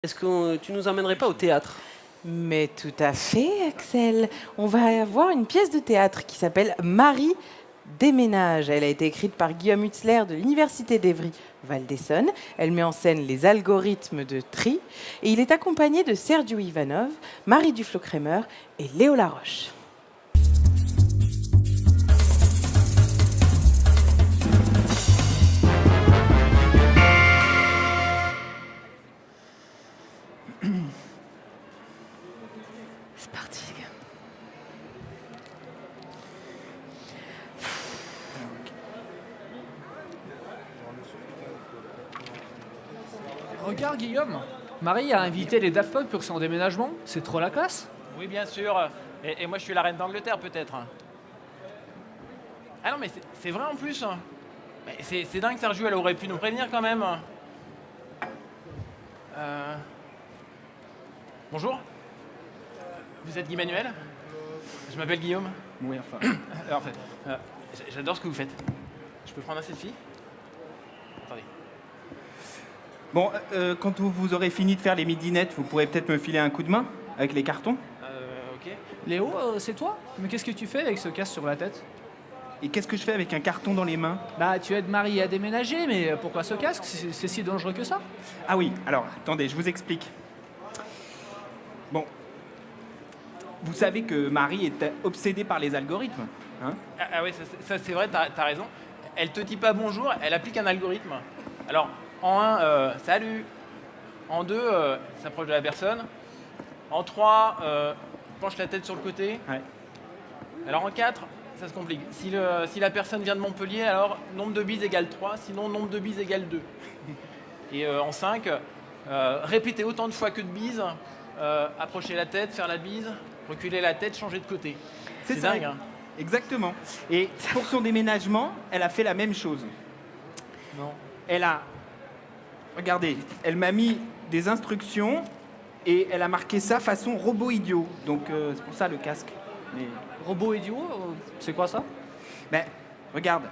Est-ce que tu nous emmènerais pas au théâtre? Mais tout à fait, Axel. On va avoir une pièce de théâtre qui s'appelle Marie déménage. Elle a été écrite par Guillaume Hutzler de l'Université d'Evry-Val d'Essonne. Elle met en scène les algorithmes de tri et il est accompagné de Sergio Ivanov, Marie Duflo-Crémer et Léo Laroche. C'est parti, les gars. Regarde Guillaume, Marie a invité les Daft Punk pour son déménagement, c'est trop la classe. Oui, bien sûr. Et moi, je suis la reine d'Angleterre, peut-être. Ah non, mais c'est vrai en plus. Mais c'est dingue, Sergio, elle aurait pu nous prévenir quand même. Bonjour. Vous êtes Guy Manuel? Je m'appelle Guillaume. Oui, enfin. Alors, en fait, j'adore ce que vous faites. Je peux prendre un selfie? Attendez. Bon, quand vous aurez fini de faire les midinettes, vous pourrez peut-être me filer un coup de main avec les cartons. Ok. Léo, c'est toi? Mais qu'est-ce que tu fais avec ce casque sur la tête? Et qu'est-ce que je fais avec un carton dans les mains? Bah tu aides Marie à déménager, mais pourquoi ce casque? C'est si dangereux que ça? Ah oui, alors, attendez, je vous explique. Bon. Vous savez que Marie est obsédée par les algorithmes, hein? Ah oui, ça, c'est vrai, t'as raison. Elle te dit pas bonjour, elle applique un algorithme. Alors, en 1, salut. En 2, s'approche de la personne. En 3, penche la tête sur le côté. Ouais. Alors en 4, ça se complique. Si la personne vient de Montpellier, alors nombre de bises égale 3, sinon nombre de bises égale 2. Et en 5, répéter autant de fois que de bises, approcher la tête, faire la bise, reculer la tête, changer de côté. C'est ça. dingue, hein. Exactement. Et pour son déménagement, elle a fait la même chose. Non. Elle a... Regardez, elle m'a mis des instructions et elle a marqué ça façon robot idiot. Donc c'est pour ça le casque. Mais... Robot idiot, c'est quoi ça? Ben, regarde,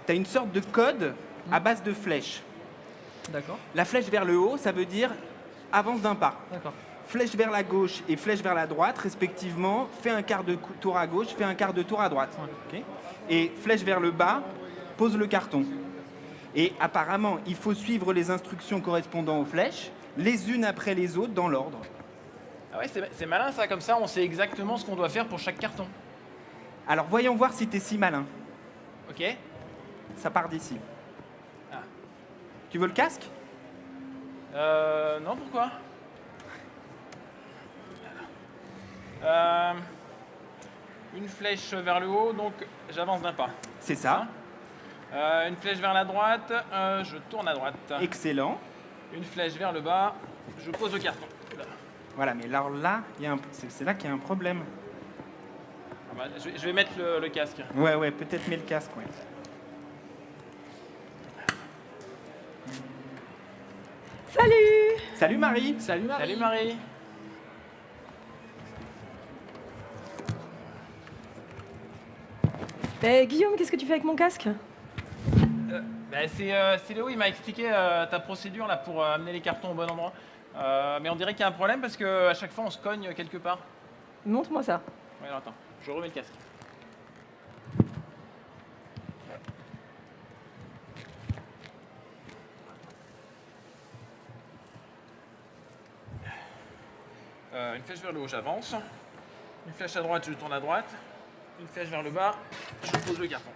tu as une sorte de code à base de flèches. D'accord, La flèche vers le haut, ça veut dire avance d'un pas. d'accord. Flèche vers la gauche et flèche vers la droite, respectivement, fais un quart de tour à gauche, fais un quart de tour à droite. Ok. Et flèche vers le bas, pose le carton. Et apparemment, il faut suivre les instructions correspondant aux flèches, les unes après les autres, dans l'ordre. Ah ouais, c'est malin ça, comme ça on sait exactement ce qu'on doit faire pour chaque carton. Alors voyons voir si t'es si malin. Ok. Ça part d'ici. Ah. Tu veux le casque? Non, pourquoi? Une flèche vers le haut, donc j'avance d'un pas. C'est ça. Une flèche vers la droite, je tourne à droite. Excellent. Une flèche vers le bas, je pose le carton. Oula. Voilà, mais alors là, c'est là qu'il y a un problème. Ah bah, je vais mettre le casque. Ouais, peut-être mets le casque, ouais. Salut! Salut Marie. Salut Marie. Salut Marie. Guillaume, qu'est-ce que tu fais avec mon casque? C'est Léo, il m'a expliqué ta procédure là pour amener les cartons au bon endroit. Mais on dirait qu'il y a un problème parce que à chaque fois on se cogne quelque part. Montre-moi ça. Ouais, alors attends, je remets le casque. Une flèche vers le haut, j'avance. Une flèche à droite, je tourne à droite. Une flèche vers le bas, je pose le carton.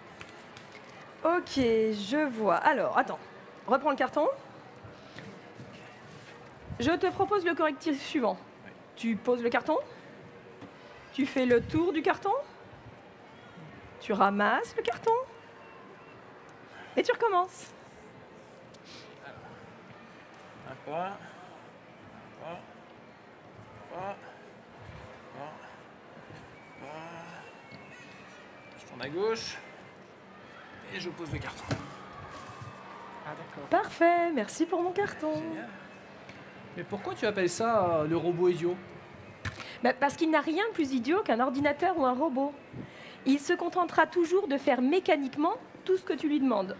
Ok, je vois. Alors, attends. Reprends le carton. Je te propose le correctif suivant. Tu poses le carton. Tu fais le tour du carton. Tu ramasses le carton. Et tu recommences. Un pas. Un pas. Un pas. Je tourne à gauche. Et je pose le carton. Ah d'accord. Parfait, merci pour mon carton. Génial. Mais pourquoi tu appelles ça le robot idiot? Bah, parce qu'il n'a rien de plus idiot qu'un ordinateur ou un robot. Il se contentera toujours de faire mécaniquement tout ce que tu lui demandes.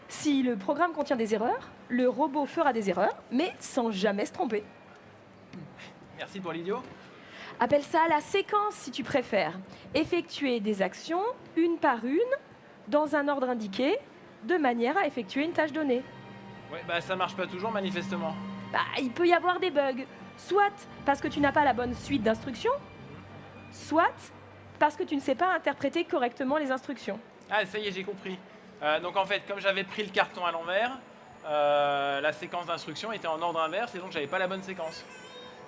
Si le programme contient des erreurs, le robot fera des erreurs, mais sans jamais se tromper. Merci pour l'idiot. Appelle ça la séquence si tu préfères. Effectuer des actions une par une, dans un ordre indiqué, de manière à effectuer une tâche donnée. Ouais, bah ça marche pas toujours manifestement. Bah, il peut y avoir des bugs, soit parce que tu n'as pas la bonne suite d'instructions, soit parce que tu ne sais pas interpréter correctement les instructions. Ah, ça y est, j'ai compris. Donc en fait, comme j'avais pris le carton à l'envers, la séquence d'instructions était en ordre inverse et donc j'avais pas la bonne séquence.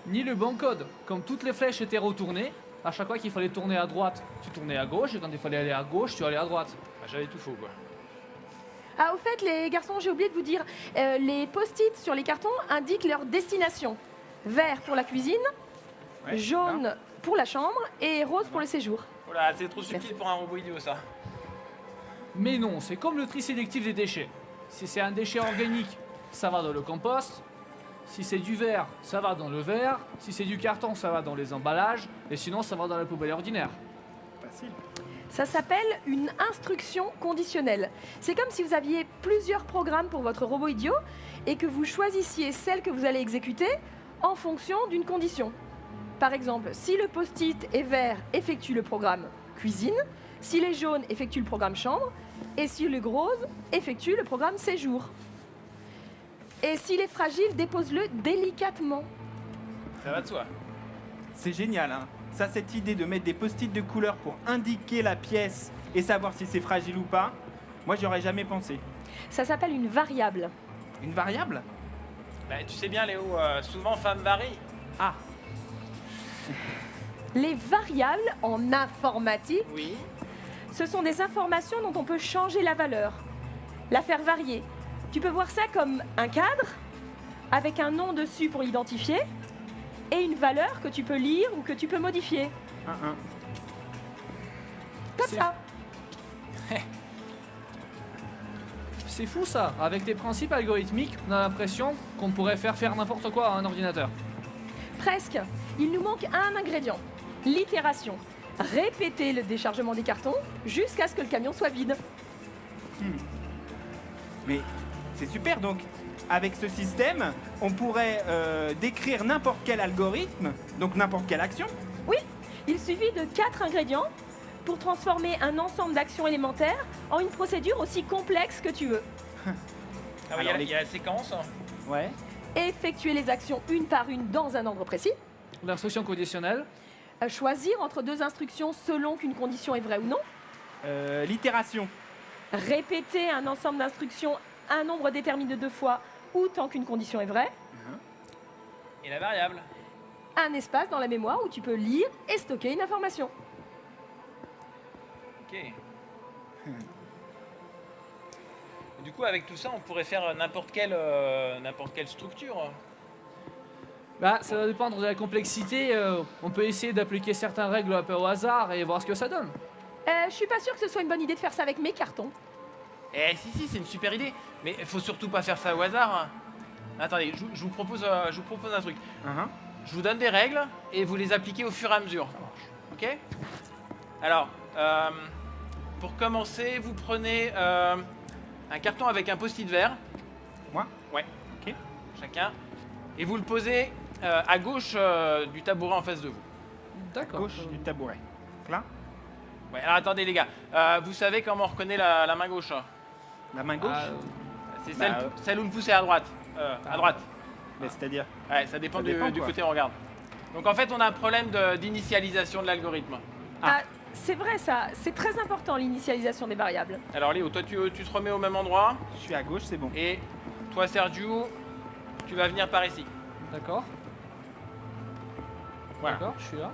Ni le bon code. Comme toutes les flèches étaient retournées, à chaque fois qu'il fallait tourner à droite, tu tournais à gauche, et quand il fallait aller à gauche, tu allais à droite. Ah, j'avais tout faux quoi. Ah, au fait, les garçons, j'ai oublié de vous dire, les post-it sur les cartons indiquent leur destination. Vert pour la cuisine, Ouais, jaune là. pour la chambre et rose pour le séjour. Oh là, c'est trop subtil Merci. pour un robot idiot ça. Mais non, c'est comme le tri sélectif des déchets. Si c'est un déchet organique, ça va dans le compost. Si c'est du verre, ça va dans le verre. Si c'est du carton, ça va dans les emballages. Et sinon, ça va dans la poubelle ordinaire. Facile. Ça s'appelle une instruction conditionnelle. C'est comme si vous aviez plusieurs programmes pour votre robot idiot et que vous choisissiez celle que vous allez exécuter en fonction d'une condition. Par exemple, si le post-it est vert, effectue le programme cuisine. Si les jaunes, effectue le programme chambre. Et si le rose, effectue le programme séjour. Et s'il est fragile, dépose-le délicatement. Ça va de soi. C'est génial, hein. Ça, cette idée de mettre des post-it de couleur pour indiquer la pièce et savoir si c'est fragile ou pas, moi, j'y aurais jamais pensé. Ça s'appelle une variable. Une variable? Bah, tu sais bien Léo, souvent femme varie. Ah, Les variables en informatique, Oui. ce sont des informations dont on peut changer la valeur, la faire varier. Tu peux voir ça comme un cadre, avec un nom dessus pour l'identifier, et une valeur que tu peux lire ou que tu peux modifier. Comme C'est- ça. C'est fou ça. Avec des principes algorithmiques, on a l'impression qu'on pourrait faire n'importe quoi à un ordinateur. Presque. Il nous manque un ingrédient. L'itération. Répéter le déchargement des cartons jusqu'à ce que le camion soit vide. mais c'est super. Donc, avec ce système, on pourrait décrire n'importe quel algorithme, donc n'importe quelle action. Oui, il suffit de 4 ingrédients pour transformer un ensemble d'actions élémentaires en une procédure aussi complexe que tu veux. Ah oui, Alors, il y a la séquence. Ouais. Effectuer les actions une par une dans un ordre précis. L'instruction conditionnelle, Choisir entre deux instructions selon qu'une condition est vraie ou non. L'itération. Répéter un ensemble d'instructions un nombre déterminé de 2 fois ou tant qu'une condition est vraie. Et la variable. Un espace dans la mémoire où tu peux lire et stocker une information. Ok. Du coup, avec tout ça, on pourrait faire n'importe quelle structure. bah, ça va dépendre de la complexité. On peut essayer d'appliquer certaines règles un peu au hasard et voir ce que ça donne. Je suis pas sûre que ce soit une bonne idée de faire ça avec mes cartons. Eh si, c'est une super idée. Mais il faut surtout pas faire ça au hasard. Attendez, je vous propose un truc. Je vous donne des règles et vous les appliquez au fur et à mesure. Ok? Alors, pour commencer, vous prenez un carton avec un post-it vert. Moi? Ouais. Ok. Chacun. Et vous le posez à gauche du tabouret en face de vous. D'accord. Gauche du tabouret. Là. Ouais, alors attendez les gars. Vous savez comment on reconnaît la main gauche? La main gauche. Ah, C'est Bah, celle où le pouce est à droite. À droite. Mais c'est-à-dire. Ouais, ça dépend, Ça dépend, du quoi. côté où on regarde. Donc en fait, on a un problème d'initialisation de l'algorithme. Ah. Ah, c'est vrai ça, c'est très important l'initialisation des variables. Alors Léo, toi tu te remets au même endroit. Je suis à gauche, c'est bon. Et toi Sergio, tu vas venir par ici. D'accord. Voilà. D'accord, je suis là.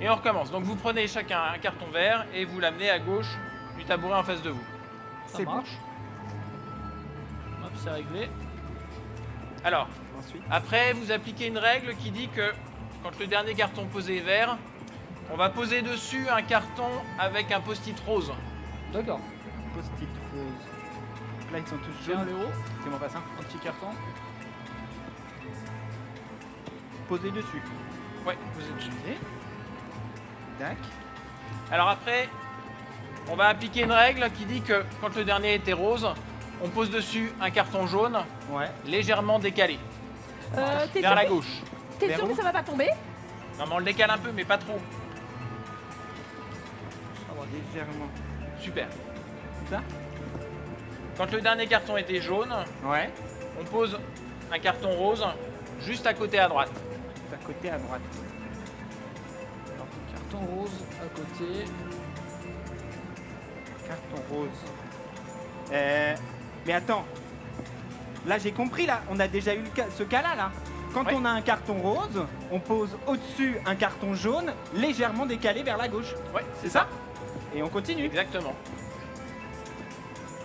Et on recommence. Donc vous prenez chacun un carton vert et vous l'amenez à gauche du tabouret en face de vous. Ça C'est bon. marche. Hop, c'est réglé. Alors, Ensuite. après vous appliquez une règle qui dit que quand le dernier carton posé est vert, on va poser dessus un carton avec un post-it rose. D'accord. Post-it rose. Là, ils sont tous J'ai un jaunes. Léo, C'est mon bassin. un petit carton. Posé dessus. Ouais, posé dessus. Tac. Alors après, on va appliquer une règle qui dit que quand le dernier était rose, On pose dessus un carton jaune Ouais. légèrement décalé, T'es vers la sûr, gauche. t'es Vers sûr où que ça va pas tomber? Non, mais on le décale un peu, mais pas trop. Légèrement. Super. Ça? Quand le dernier carton était jaune, Ouais. on pose un carton rose juste à côté à droite. À côté, à droite. Alors, carton rose à côté. Carton rose. Mais attends. Là, j'ai compris, là. On a déjà eu ce cas-là, là. Quand Ouais. on a un carton rose, on pose au-dessus un carton jaune, légèrement décalé vers la gauche. Ouais, C'est ça? Et on continue. exactement.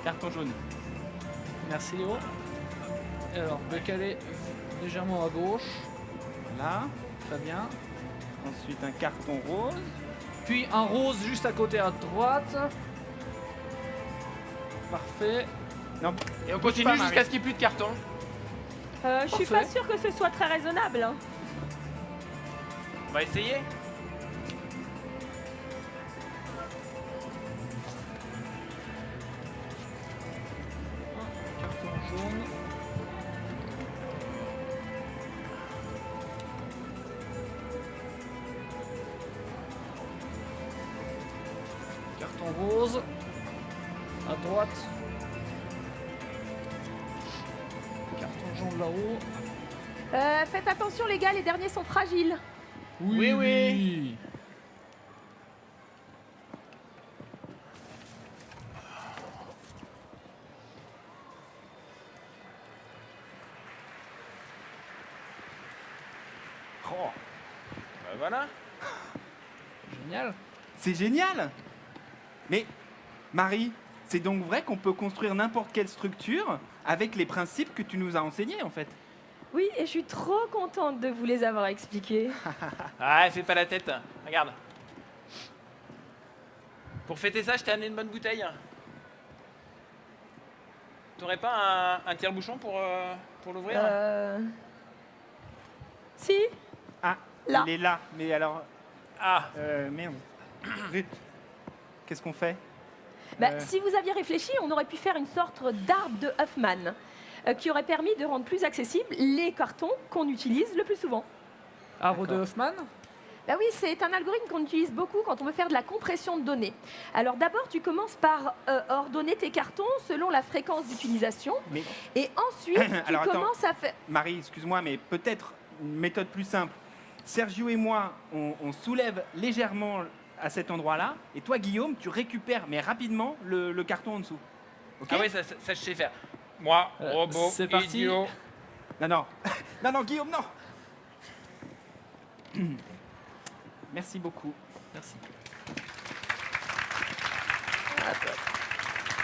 Carton jaune. Merci Léo. Et alors, décaler légèrement à gauche. Là. Très bien. Ensuite, un carton rose. Puis un rose juste à côté à droite. Parfait. Non. Et on Bouge continue pas, Marie. jusqu'à ce qu'il n'y ait plus de carton. Je suis pas sûre que ce soit très raisonnable. Hein. On va essayer. Carton jaune. Carton rose. À droite. Carton jaune là-haut. Faites attention les gars, les derniers sont fragiles. Oui, oui. Oh, Ben voilà. Génial. c'est génial. Mais, Marie, c'est donc vrai qu'on peut construire n'importe quelle structure avec les principes que tu nous as enseignés, en fait. Oui, et je suis trop contente de vous les avoir expliqués. Ah, fais pas la tête. Regarde. Pour fêter ça, je t'ai amené une bonne bouteille. T'aurais pas un tire-bouchon pour l'ouvrir? Si. Ah, Là. il est là. Mais alors, Ah, merde. Zut. Qu'est-ce qu'on fait? Si vous aviez réfléchi, on aurait pu faire une sorte d'arbre de Huffman qui aurait permis de rendre plus accessibles les cartons qu'on utilise le plus souvent. Arbre de Hoffman. Bah oui, c'est un algorithme qu'on utilise beaucoup quand on veut faire de la compression de données. Alors d'abord, tu commences par ordonner tes cartons selon la fréquence d'utilisation. Mais Et ensuite, tu Alors, attends. commences à faire... Marie, excuse-moi, mais peut-être une méthode plus simple. Sergio et moi, on soulève légèrement à cet endroit-là, et toi, Guillaume, tu récupères, mais rapidement, le carton en dessous. Ok? ah oui, ça je sais faire. Moi, robot, c'est parti. idiot. Non, non. Non, non, Guillaume, non. Merci beaucoup. Merci.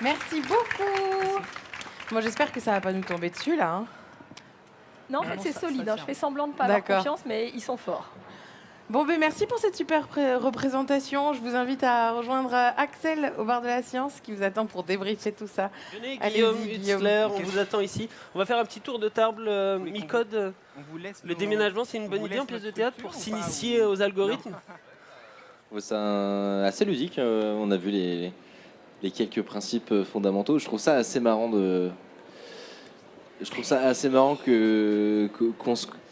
Merci beaucoup. Moi, j'espère que ça va pas nous tomber dessus, là. Hein. Non, en fait, non, c'est ça solide. tient. Je fais semblant de pas avoir D'accord. confiance, mais ils sont forts. Bon, ben merci pour cette super représentation. Je vous invite à rejoindre Axel au bar de la science qui vous attend pour débriefer tout ça. Venez, Allez-y, Guillaume Guillaume. Hutzler, on vous attend ici. On va faire un petit tour de table. Oui, Mi-code, On vous laisse le nos- déménagement, c'est une on bonne vous idée laisse en pièce de notre théâtre structure pour ou pas, s'initier ou- aux algorithmes. C'est assez ludique. On a vu les quelques principes fondamentaux. Je trouve ça assez marrant que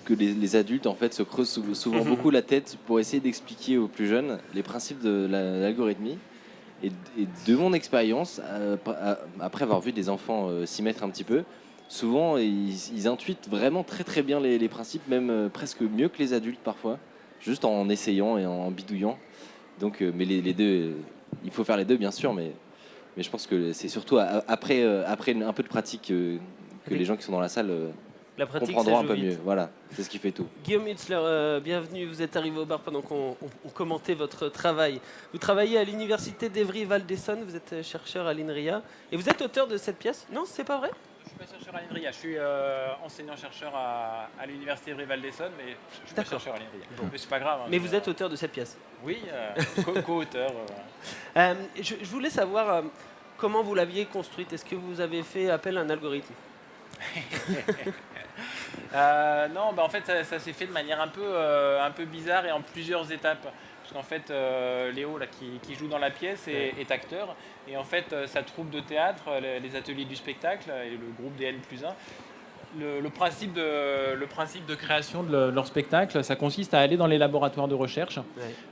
les adultes en fait se creusent souvent beaucoup la tête pour essayer d'expliquer aux plus jeunes les principes de l'algorithmie. Et de mon expérience, après avoir vu des enfants s'y mettre un petit peu, souvent ils intuitent vraiment très très bien les principes, même presque mieux que les adultes parfois, juste en essayant et en bidouillant. Donc, mais les deux, il faut faire les deux bien sûr, mais je pense que c'est surtout après un peu de pratique que les gens qui sont dans la salle La pratique, ça comprendront un joue peu vite. mieux. Voilà, c'est ce qui fait tout. Guillaume Hutzler, bienvenue. Vous êtes arrivé au bar pendant qu'on commentait votre travail. Vous travaillez à l'université d'Evry-Val d'Essonne. Vous êtes chercheur à l'INRIA. Et vous êtes auteur de cette pièce? Non, c'est pas vrai? Je suis pas chercheur à l'INRIA, je suis enseignant-chercheur à l'université Evry-Val d'Essonne, mais je suis pas D'accord. chercheur à l'INRIA. Mais c'est pas grave. hein, Mais je- vous êtes auteur de cette pièce. Oui, co-auteur. Je voulais savoir comment vous l'aviez construite. Est-ce que vous avez fait appel à un algorithme? Non, en fait, ça s'est fait de manière un peu bizarre et en plusieurs étapes. Parce qu'en fait, Léo, là, qui joue dans la pièce, est acteur. Et en fait, sa troupe de théâtre, les ateliers du spectacle et le groupe des N+1, le principe de création de leur spectacle, ça consiste à aller dans les laboratoires de recherche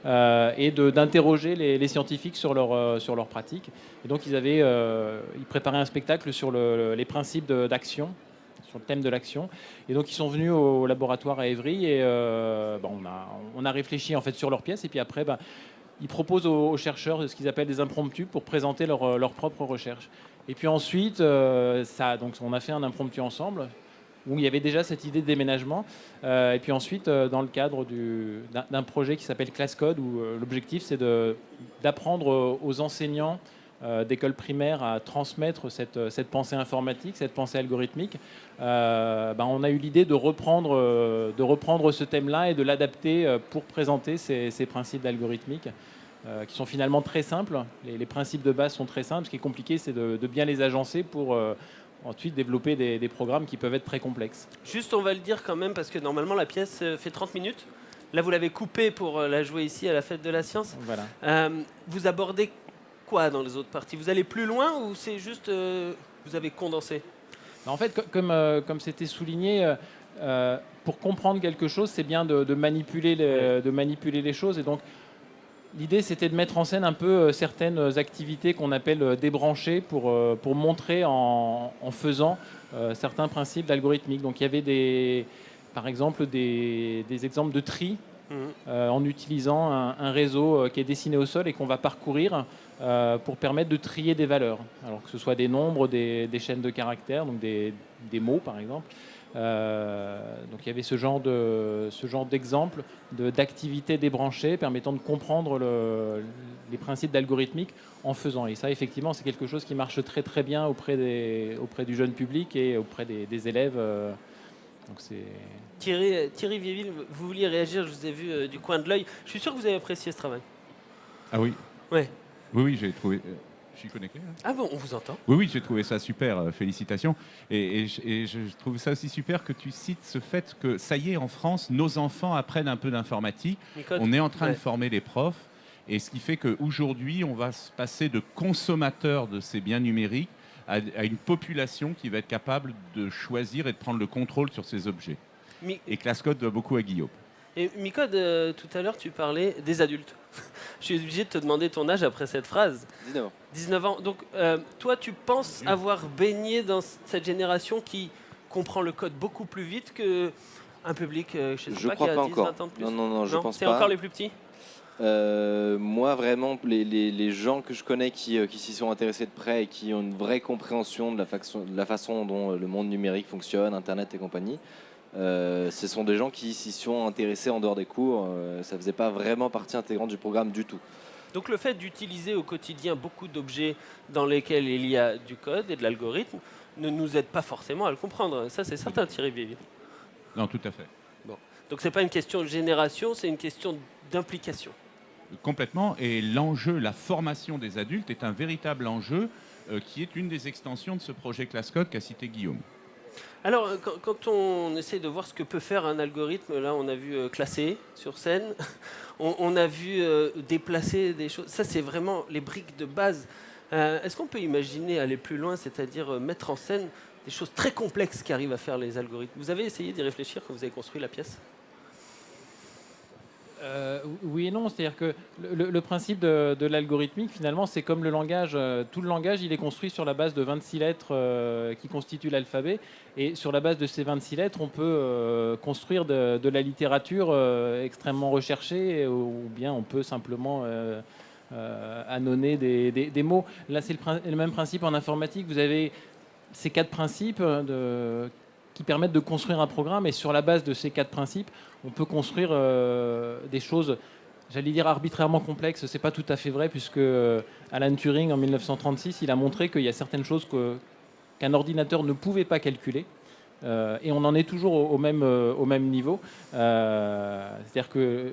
et d'interroger les scientifiques sur leur pratique. Et donc, ils préparaient un spectacle sur les principes d'action, sur le thème de l'action. Et donc, ils sont venus au laboratoire à Évry et on a réfléchi en fait sur leur pièce. Et puis après, ils proposent aux chercheurs ce qu'ils appellent des impromptus pour présenter leur propre recherche. Et puis ensuite, donc on a fait un impromptu ensemble où il y avait déjà cette idée de déménagement. Et puis ensuite, dans le cadre d'un projet qui s'appelle Class Code, où l'objectif, c'est d'apprendre aux enseignants d'école primaire à transmettre cette pensée informatique, cette pensée algorithmique. On a eu l'idée de reprendre ce thème-là et de l'adapter pour présenter ces principes d'algorithmique qui sont finalement très simples. Les principes de base sont très simples. Ce qui est compliqué, c'est de bien les agencer pour ensuite développer des programmes qui peuvent être très complexes. Juste, on va le dire quand même, parce que normalement la pièce fait 30 minutes. Là, vous l'avez coupée pour la jouer ici à la Fête de la Science. Voilà. Vous abordez quoi dans les autres parties? Vous allez plus loin ou c'est juste vous avez condensé? En fait, comme c'était souligné, pour comprendre quelque chose, c'est bien de manipuler les choses. Et donc, l'idée, c'était de mettre en scène un peu certaines activités qu'on appelle débranchées pour montrer en faisant certains principes d'algorithmique. Donc, il y avait par exemple des exemples de tri en utilisant un réseau qui est dessiné au sol et qu'on va parcourir pour permettre de trier des valeurs. Alors que ce soit des nombres, des chaînes de caractères, donc des mots par exemple. Donc il y avait ce genre d'exemple d'activités débranchées permettant de comprendre les principes d'algorithmique en faisant. Et ça, effectivement, c'est quelque chose qui marche très très bien auprès du jeune public et auprès des élèves. Donc c'est... Thierry Viéville, vous vouliez réagir, je vous ai vu du coin de l'œil. Je suis sûr que vous avez apprécié ce travail. Ah oui. Ouais. Oui, j'ai trouvé... Je suis connecté hein. Ah bon, on vous entend. Oui, j'ai trouvé ça super, félicitations. Et je trouve ça aussi super que tu cites ce fait que, ça y est, en France, nos enfants apprennent un peu d'informatique. On est en train de former les profs. Et ce qui fait qu'aujourd'hui, on va se passer de consommateurs de ces biens numériques à une population qui va être capable de choisir et de prendre le contrôle sur ces objets. Et Class Code doit beaucoup à Guillaume. Et Micode, tout à l'heure, tu parlais des adultes. Je suis obligé de te demander ton âge après cette phrase. 19 ans. 19 ans. Donc, toi, tu penses avoir baigné dans cette génération qui comprend le code beaucoup plus vite qu'un public, je sais Je pas, crois qui a pas 10, encore. 20 ans de plus? Non, je pense c'est pas. C'est encore les plus petits? Moi, vraiment, les gens que je connais qui s'y sont intéressés de près et qui ont une vraie compréhension de la façon dont le monde numérique fonctionne, Internet et compagnie, ce sont des gens qui s'y sont intéressés en dehors des cours. Ça faisait pas vraiment partie intégrante du programme du tout. Donc le fait d'utiliser au quotidien beaucoup d'objets dans lesquels il y a du code et de l'algorithme ne nous aide pas forcément à le comprendre. Ça, c'est certain, Thierry Viéville. Non, tout à fait. Bon. Donc c'est pas une question de génération, c'est une question d'implication. Complètement. Et l'enjeu, la formation des adultes est un véritable enjeu qui est une des extensions de ce projet Class Code qu'a cité Guillaume. Alors, quand on essaie de voir ce que peut faire un algorithme, là, on a vu classer sur scène, on a vu déplacer des choses. Ça, c'est vraiment les briques de base. Est-ce qu'on peut imaginer aller plus loin, c'est-à-dire mettre en scène des choses très complexes qu'arrivent à faire les algorithmes? Vous avez essayé d'y réfléchir quand vous avez construit la pièce? Oui et non, c'est-à-dire que le principe de l'algorithmique, finalement, c'est comme le langage. Tout le langage, il est construit sur la base de 26 lettres qui constituent l'alphabet. Et sur la base de ces 26 lettres, on peut construire de la littérature extrêmement recherchée, ou bien on peut simplement annoncer des mots. Là, c'est le même principe en informatique. Vous avez ces 4 principes qui permettent de construire un programme, et sur la base de ces 4 principes, on peut construire des choses, j'allais dire arbitrairement complexes. C'est pas tout à fait vrai, puisque Alan Turing, en 1936, il a montré qu'il y a certaines choses qu'un ordinateur ne pouvait pas calculer, et on en est toujours au même niveau. C'est-à-dire que,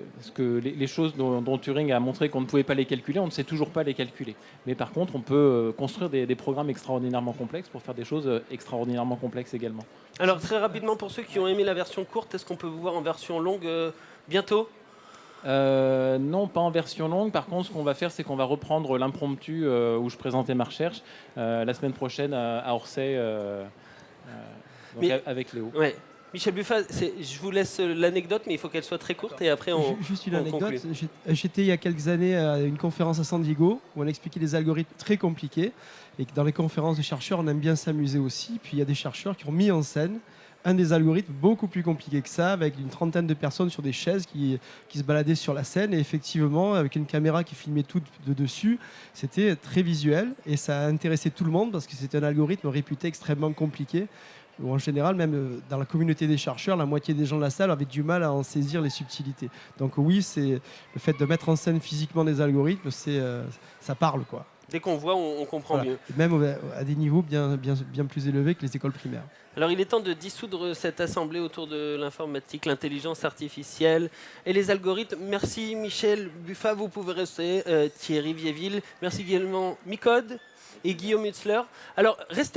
les choses dont Turing a montré qu'on ne pouvait pas les calculer, on ne sait toujours pas les calculer. Mais par contre, on peut construire des programmes extraordinairement complexes pour faire des choses extraordinairement complexes également. Alors très rapidement, pour ceux qui ont aimé la version courte, est-ce qu'on peut vous voir en version longue bientôt ? Non, pas en version longue. Par contre, ce qu'on va faire, c'est qu'on va reprendre l'impromptu où je présentais ma recherche la semaine prochaine à Orsay. Avec Léo. Ouais. Michel Buffat, je vous laisse l'anecdote, mais il faut qu'elle soit très courte et après on. Juste une on anecdote. conclut. J'étais il y a quelques années à une conférence à San Diego où on expliquait des algorithmes très compliqués et que dans les conférences de chercheurs, on aime bien s'amuser aussi. Puis il y a des chercheurs qui ont mis en scène un des algorithmes beaucoup plus compliqué que ça, avec une trentaine de personnes sur des chaises qui se baladaient sur la scène. Et effectivement, avec une caméra qui filmait tout de dessus, c'était très visuel et ça a intéressé tout le monde parce que c'était un algorithme réputé extrêmement compliqué. Où en général, même dans la communauté des chercheurs, la moitié des gens de la salle avaient du mal à en saisir les subtilités. Donc oui, c'est le fait de mettre en scène physiquement des algorithmes, ça parle, quoi. Dès qu'on voit, on comprend mieux. Même à des niveaux bien plus élevés que les écoles primaires. Alors il est temps de dissoudre cette assemblée autour de l'informatique, l'intelligence artificielle et les algorithmes. Merci Michel Buffat, vous pouvez rester. Thierry Viéville, merci également Micode et Guillaume Hutzler. Alors restez